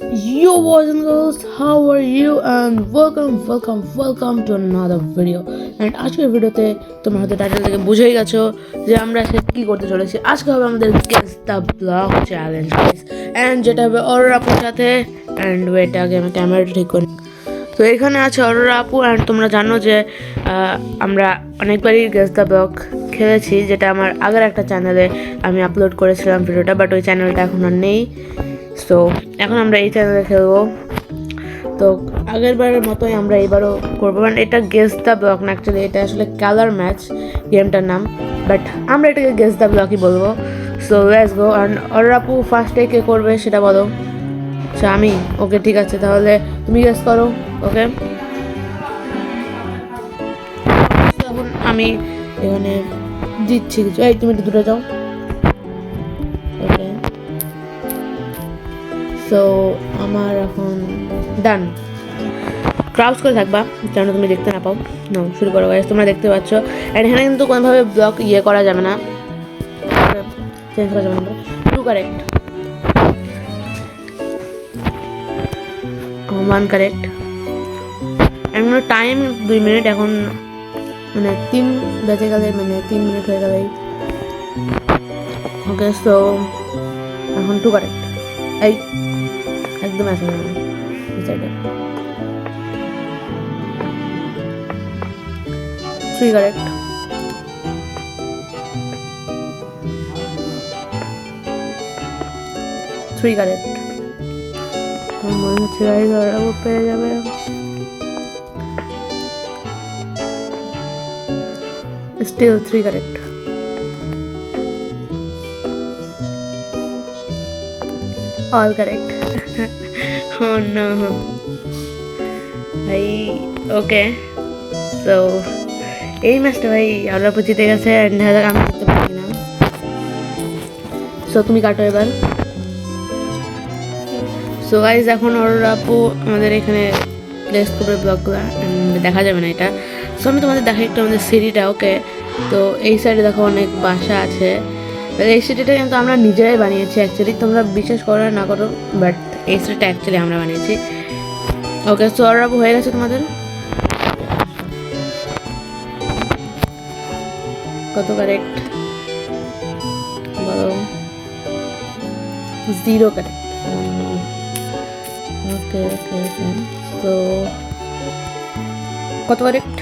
Yo boys and girls, how are you? And welcome to another video. And আজকের ভিডিওতে তোমরা হয়তো title থেকে বুঝেই গেছো যে আমরা আজকে কি করতে চলেছি। আজকে হবে আমাদের guess the blog challenge guys, and যেটা হবে অরোরা আপুর সাথে। এন্ড ওয়েট, আগে আমি ক্যামেরাটা ঠিক করি। তো এখানে আছে অরোরা আপু, অ্যান্ড তোমরা জানো যে আমরা অনেকবারই গেস দ্য ব্লগ খেলেছি, যেটা আমার আগের একটা চ্যানেলে আমি আপলোড করেছিলাম ভিডিওটা, বাট ওই চ্যানেলটা এখন আর নেই। সো এখন আমরা এই চ্যানেলে খেলবো। তো আগের বারের মতোই আমরা এবারও করবো, কারণ এটা গেস দ্য ব্লক না, অ্যাকচুয়ালি এটা আসলে কালার ম্যাচ গেমটার নাম, বাট আমরা এটাকে গেস দ্য ব্লকই বলবো। So let's go. And Aurora আপু ফার্স্টে কে করবে সেটা বলো। আচ্ছা আমি, ওকে ঠিক আছে, তাহলে তুমি গেস করো। ওকে, এখন আমি এখানে দিচ্ছি কিছু। এই তুমি দুটো যাও। ওকে, সো আমার এখন ডান। ক্রাউজ করে থাকবা যেন তুমি দেখতে না পাও। না, শুরু করো গাইস, তোমরা দেখতে পাচ্ছ। অ্যান্ড এখানে কিন্তু কোনোভাবে ব্লক করা যাবে না, চেঞ্জ করা যাবে না। Two correct, one correct. এমন টাইম 2 মিনিট, এখন মানে 3 বেজে গেলে, মানে 3 মিনিট হয়ে গেলেই। ওকে, সো এখন টু কারেক্ট। এই একদম আসে না সাইডে। 3 কারেক্ট। Three correct. মনে হচ্ছে গাইস ওরা পেয়ে যাবে। Still 3 correct. All correct. oh no ভাই। ওকে, তো এই ম্যাচটা ভাই আমরা জিতে গেছে, আমি জিততে পারি না। সো তুমি কাটো এবার। সো গাইজ এখন অরোরা আপু আমাদের এখানে প্লেস করবে ব্লকগুলো, দেখা যাবে না এটা। সো আমি তোমাদের দেখাই একটু আমাদের সিটিটা। ওকে, তো এই সাইডে দেখো অনেক বাসা আছে। এই সিটিটা কিন্তু আমরা নিজেরাই বানিয়েছি অ্যাকচুয়ালি, তোমরা বিশ্বাস করো না করো, বাট এই সিটিটা অ্যাকচুয়ালি আমরা বানিয়েছি। ওকে, সো অরোরা আপু হয়ে গেছে তোমাদের। কত কারেক্ট বলো। 0 কারেক্ট। ওকে ওকে ওকে, তো কত কারেক্ট?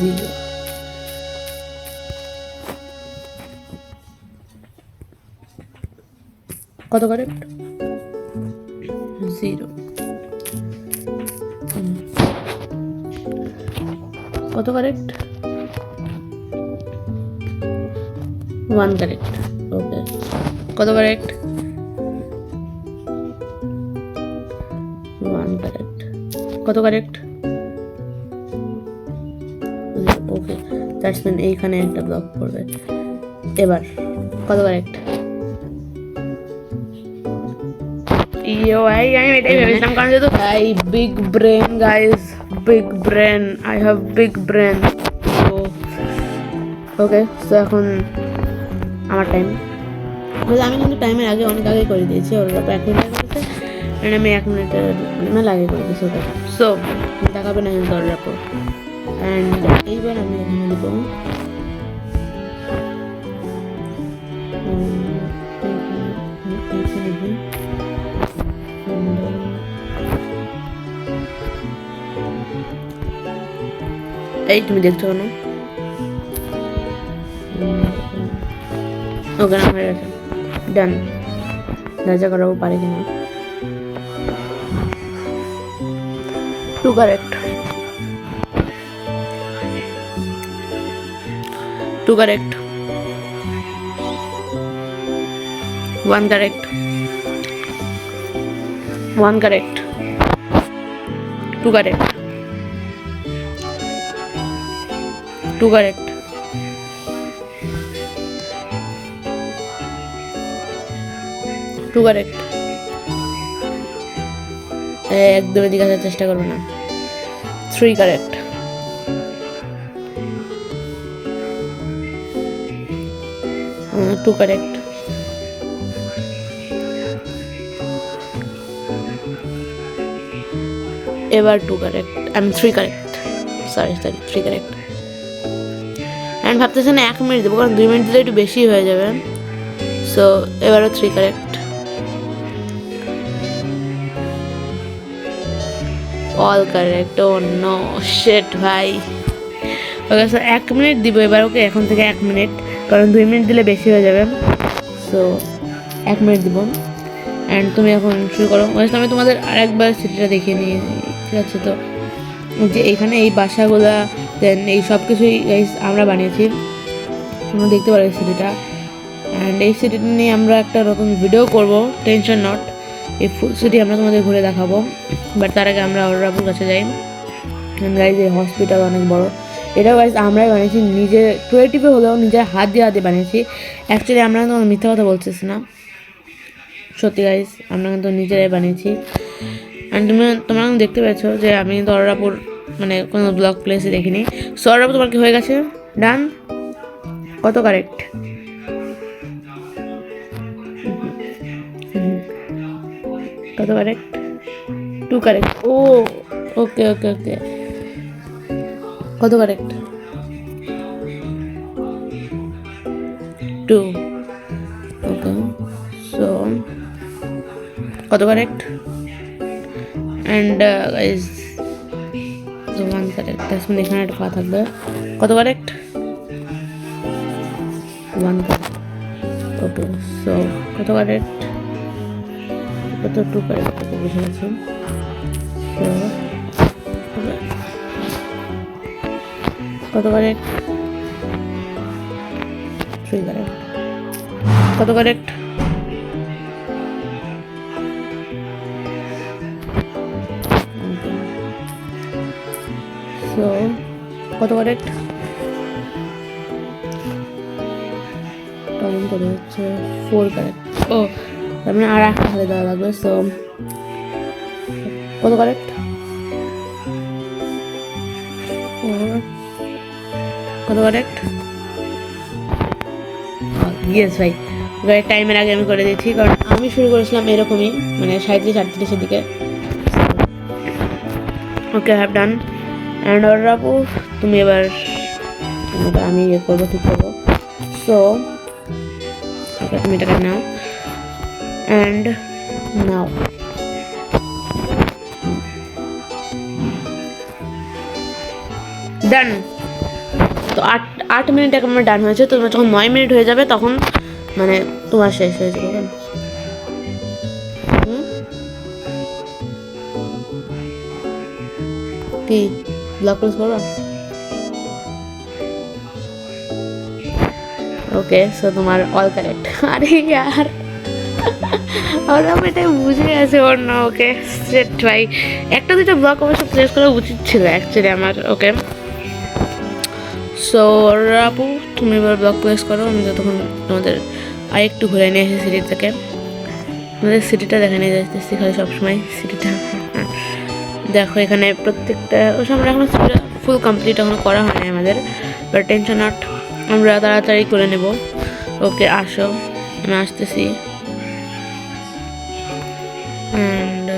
0। কত কারেক্ট? 0। কত কারেক্ট? 1 কারেক্ট। ওকে, কত কারেক্ট? 1 কারেক্ট। কত কারেক্ট? ওকে, দ্যাটস মিন এইখানে একটা ব্লক করবে। এবার কত কারেক্ট? ইয়ো ভাই, আমি এটাই ভেবেছিলাম, কারণ যেহেতু ভাই big brain guys, big brain, I have big brain. তো ওকে, তো এখন আমার টাইম। আমি কিন্তু টাইমের আগে অনেক আগে করে দিয়েছি, ওর 1 মিনিট করেছে, অ্যান্ড আমি 1 মিনিটের মেলা আগে করে দিয়েছি ওটা। সো দেখাবে না কিন্তু ওর রাপো। অ্যান্ড এইবার আমি এখানে দেবো এই, তুমি দেখছো না? ওকে, না হয়ে গেছে, ডান। রাজা করাবো পারে কিনা। 2 correct. 2 correct. 1 correct. 1 correct. 2 correct. 2 correct. 2 correct. একদম এদিকে আসার চেষ্টা করবে না। 3 কারেক্ট। 2 কারেক্ট। এবার 2 কারেক্ট, আমি 3 কারেক্ট, সরি 3 কারেক্ট। অ্যান্ড ভাবতেছেন 1 মিনিট দেবো, কারণ 2 মিনিট দিলে একটু বেশি হয়ে যাবে। সো এবারও 3 কারেক্ট, অল কারেক্ট। ও নো শিট ভাই। ওকে সো 1 মিনিট দিব এবার ওকে, এখন থেকে 1 মিনিট, কারণ 2 মিনিট দিলে বেশি হয়ে যাবে। সো 1 মিনিট দিব। অ্যান্ড তুমি এখন শুরু করো। আমি তোমাদের আরেকবার সিটিটা দেখিয়ে নিই, ঠিক আছে? তো যে এখানে এই বাসাগুলা, দেন এই সব কিছুই আমরা বানিয়েছি, তোমরা দেখতে পারো এই সিটিটা। অ্যান্ড এই সিটিটা নিয়ে আমরা একটা নতুন ভিডিও করব, টেনশন নট। এই ফুল সিটি আমরা তোমাদের ঘুরে দেখাবো, বাট তার আগে আমরা অর্ডারপুর কাছে যাই। গাইজ এই হসপিটাল অনেক বড়, এটাও গাইজ আমরাই বানিয়েছি, নিজে ক্রিয়েটিভে হলেও নিজের হাত দিয়ে বানিয়েছি। অ্যাকচুয়ালি আমরা কিন্তু মিথ্যা কথা বলতেছি না, সত্যি গাইজ আমরা কিন্তু নিজেরাই বানিয়েছি। অ্যান্ড তোমরা দেখতে পেয়েছো যে আমি কিন্তু অর্ডারপুর মানে কোনো ব্লগ প্লেসে দেখিনি। সো অর্ডারপুর তোমার কি হয়ে গেছে? ডান। কত কারেক্ট? কত কারেক্ট? 2 কারেক্ট। ও ওকে ওকে ওকে, কত কারেক্ট? 2। ওকে সো কত কারেক্ট? অ্যান্ড গাইজ 1 কারেক্ট, তার মানে এখানে একটা পা থাকবে। কত কারেক্ট? 1 কারেক্ট। ওকে সো কত কারেক্ট? কত? 2 কারেক্ট, বুঝে গেছি। সো কত কারেক্ট? 3 কারেক্ট। কত কারেক্ট? সো কত কারেক্ট? টাইম করে হচ্ছে 4 কারেক্ট। ও তার মানে আর একটা হাতে দেওয়া লাগবে। সো কত কারেক্ট? 4। কত কারেক্ট? ইয়েস ভাই, টাইমের আগে আমি করে দিয়েছি, কারণ আমি শুরু করেছিলাম এরকমই, মানে 37-38-এর দিকে। Okay have done. And order আপু তুমি এবার আমি ইয়ে করবো, ঠিক করবো। সো ওকে তুমি এটাকে নাও, অ্যান্ড নাও। ডান। তো 8 মিনিট আমার ডান হয়েছে। তোমার যখন 9 মিনিট হয়ে যাবে তখন মানে তোমার শেষ হয়ে যাবে। কি ব্লক ক্লোজ করো? ওকে সো তোমার অল কারেক্ট। আরে ইয়ার ওরা আমি এটাই বুঝে গেছে ওর না। ওকে সেট ভাই, একটা দুটো ব্লক অবশ্য প্লেস করা উচিত ছিল অ্যাকচুয়ালি আমার। ওকে সো আপু তুমি এবার ব্লক প্লেস করো, আমি তখন তোমাদের আর একটু ঘুরে নিয়ে এসে সিটি থেকে আমাদের সিটিটা দেখে নিয়ে যাচ্ছি খালি সবসময় সিটিটা। দেখো এখানে প্রত্যেকটা ওসব আমরা এখনো ফুল কমপ্লিট এখনো করা হয়নি আমাদের, বাট টেনশন নট, আমরা তাড়াতাড়ি করে নেব। ওকে আসো, আমি আসতেছি। And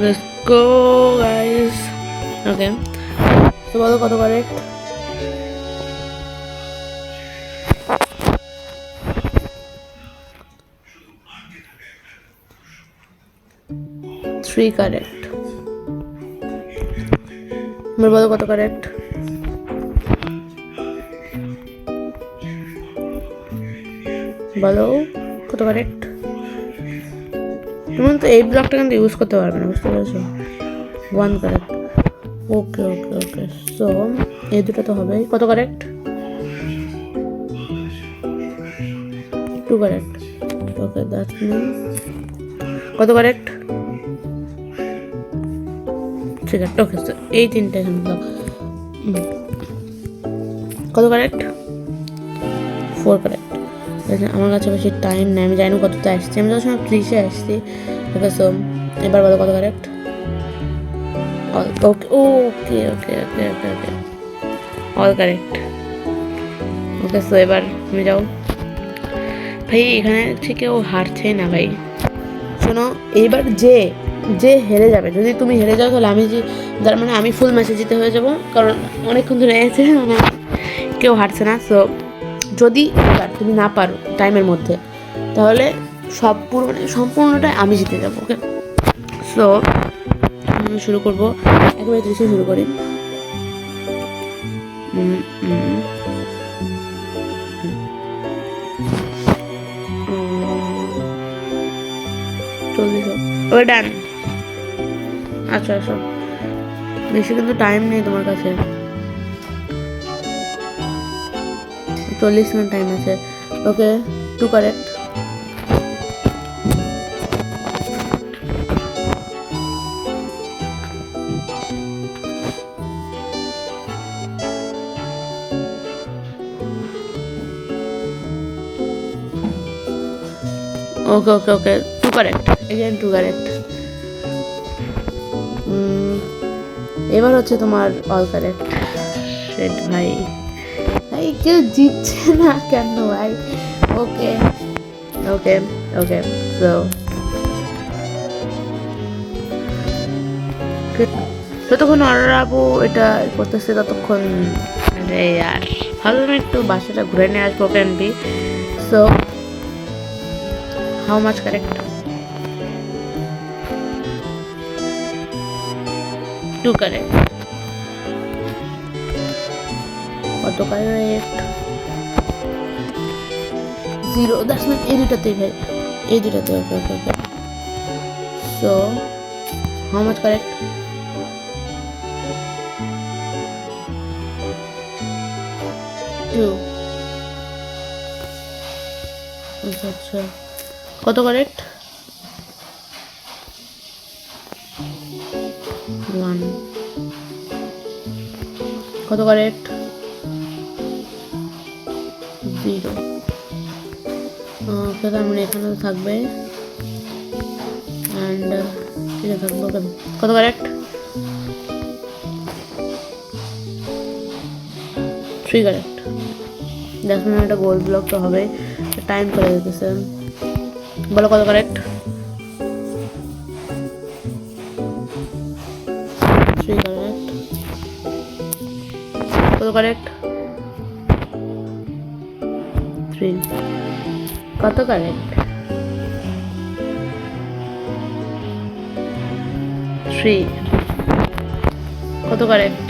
let's go guys. Okay তো বলো কত কারেক্ট? 3 কারেক্ট। এবার বলো কত কারেক্ট? বলো কত কারেক্ট? তুমি তো এই ব্লকটা কিন্তু ইউজ করতে পারবে না, বুঝতে পেরেছো? 1 correct. Okay okay okay so এই দুটো তো হবে। কত correct? 2 correct. Okay that's mean কত কারেক্ট? 3 কারেক্ট। ওকে সো এই তিনটা এখানে ব্লক। কত কারেক্ট? 4 কারেক্ট। আমার কাছে বেশি টাইম নেই, আমি জানি না কতটা আসছি, আমি যখন 30-এ আসছি। ওকে সো এবার বলো কত correct? Okay okay okay okay okay okay all correct. Okay so এবার তুমি যাও ভাই। এখানে থেকে ও হারছেই না ভাই। শোনো, এবার যে যে হেরে যাবে, যদি তুমি হেরে যাও তাহলে আমি যে যার মানে আমি ফুল ম্যাচে জিতে হয়ে যাব, কারণ অনেকক্ষণ ধরে আছে মানে কেউ হারছে না। সো যদি এবার তুমি না পারো টাইমের মধ্যে, তাহলে সম্পূর্ণটাই আমি জিতে যাবো। ওকে, সো আমি শুরু করবো, একেবারে 30 শুরু করি। ওকে ডান। আচ্ছা আচ্ছা, বেশি কিন্তু টাইম নেই তোমার কাছে, 40 মিনিট টাইম আছে। ওকে, 2 কারেক্ট। ওকে ওকে ওকে, 2 কারেক্ট, এগেন 2 কারেক্ট। এবার হচ্ছে তোমার অল কারেক্ট। শিট ভাই, ভাই কেউ জিতছে না কেন ভাই? ওকে ওকে ওকে, সো যতক্ষণ অর্ডার আপু এটা করতেছে ততক্ষণ, আরে আর ভালো, আমি একটু বাসাটা ঘুরে নিয়ে আসবো can be. So how much correct? 2 correct. কত কারেক্ট? 0। দ্যাটস মিন এই দুটাতেই ভাই, এই দুটাতে। ওকে okay okay, so how much correct? 2। আচ্ছা আচ্ছা, কত কারেক্ট? 1। কত কারেক্ট? 0। ওকে, তার মানে এখানে থাকবে অ্যান্ড এটা থাকবে। ওকে, কত কারেক্ট? 3 কারেক্ট। 10 মিনিট একটা গোল ব্লক তো হবে, টাইম করে দিতেছে। বলো কত কারেক্ট? 3 কারেক্ট। কত কারেক্ট? 3। কত কারেক্ট? 3। কত কারেক্ট?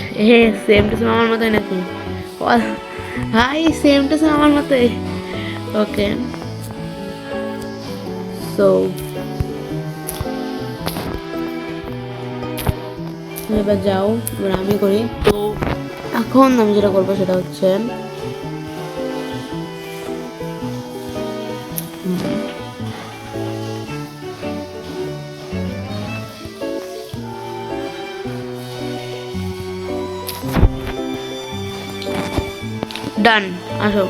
সেম টু সেম আমার মতোই নাকি? হাই, সেম টু সেম আমার মতোই। ওকে, সো এবার যাও, এবার আমি করি। তো এখন আমি যেটা করবো সেটা হচ্ছে ডান। আসো,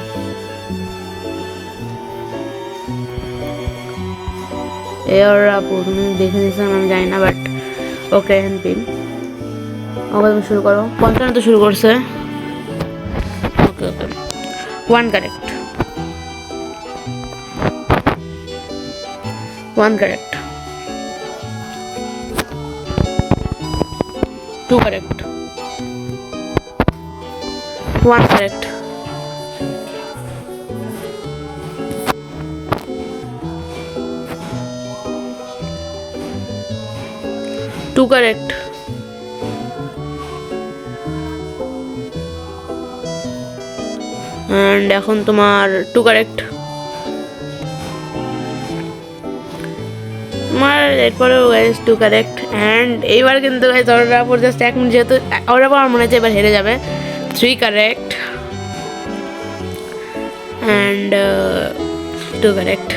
এর আপু তুমি দেখে নিয়েছিলাম আমি জানি না, বাট ওকে হ্যান্ডি। ওকে, তুমি শুরু করো। 55 তো শুরু করছে। ওকে ওকে, 1 correct. 1 correct. 2 correct. 1 correct. 2 correct. And এখন তোমার 2 কারেক্ট। তোমার এরপরেও গাইস 2 কারেক্ট। অ্যান্ড এইবার কিন্তু গাইস ওরা পর জাস্ট 1 মিনিট, যেহেতু ওরা আমার মনে হচ্ছে এবার হেরে যাবে। 3 কারেক্ট। And 2 correct.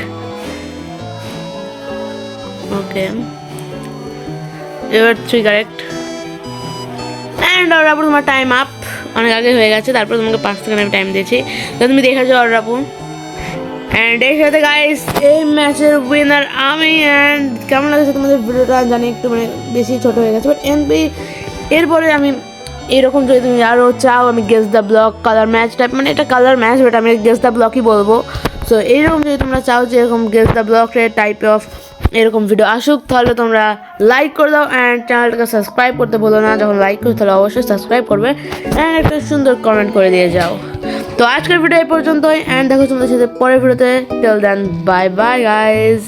ওকে, এবার 3 কারেক্ট। অ্যান্ড ওরা তোমার টাইম আপ, অনেক আগে হয়ে গেছে। তারপর তোমাকে 5 সেকেন্ড আমি টাইম দিয়েছি, তো তুমি দেখেছো অর্ডার আপু। অ্যান্ড এর সাথে গাইস এই ম্যাচের উইনার আমি। অ্যান্ড কেমন লাগছে তোমাদের ভিডিওটা জানি একটু মানে বেশি ছোট হয়ে গেছে, বাট এরপরে আমি এরকম যদি তুমি আরও চাও আমি guess the block colour match type, মানে এটা কালার ম্যাচ, বাট আমি গেস দ্য ব্লকই বলবো। সো এইরকম যদি তোমরা চাও যে এরকম guess the block type of এরকম ভিডিও আসুক, তাহলে তোমরা লাইক করে দাও অ্যান্ড চ্যানেলটাকে সাবস্ক্রাইব করতে বলো না। যখন লাইক করো তাহলে অবশ্যই সাবস্ক্রাইব করবে অ্যান্ড একটা সুন্দর কমেন্ট করে দিয়ে যাও। তো আজকের ভিডিও এই পর্যন্তই অ্যান্ড দেখো তোমাদের সাথে পরের ভিডিওতে। Till then bye bye guys.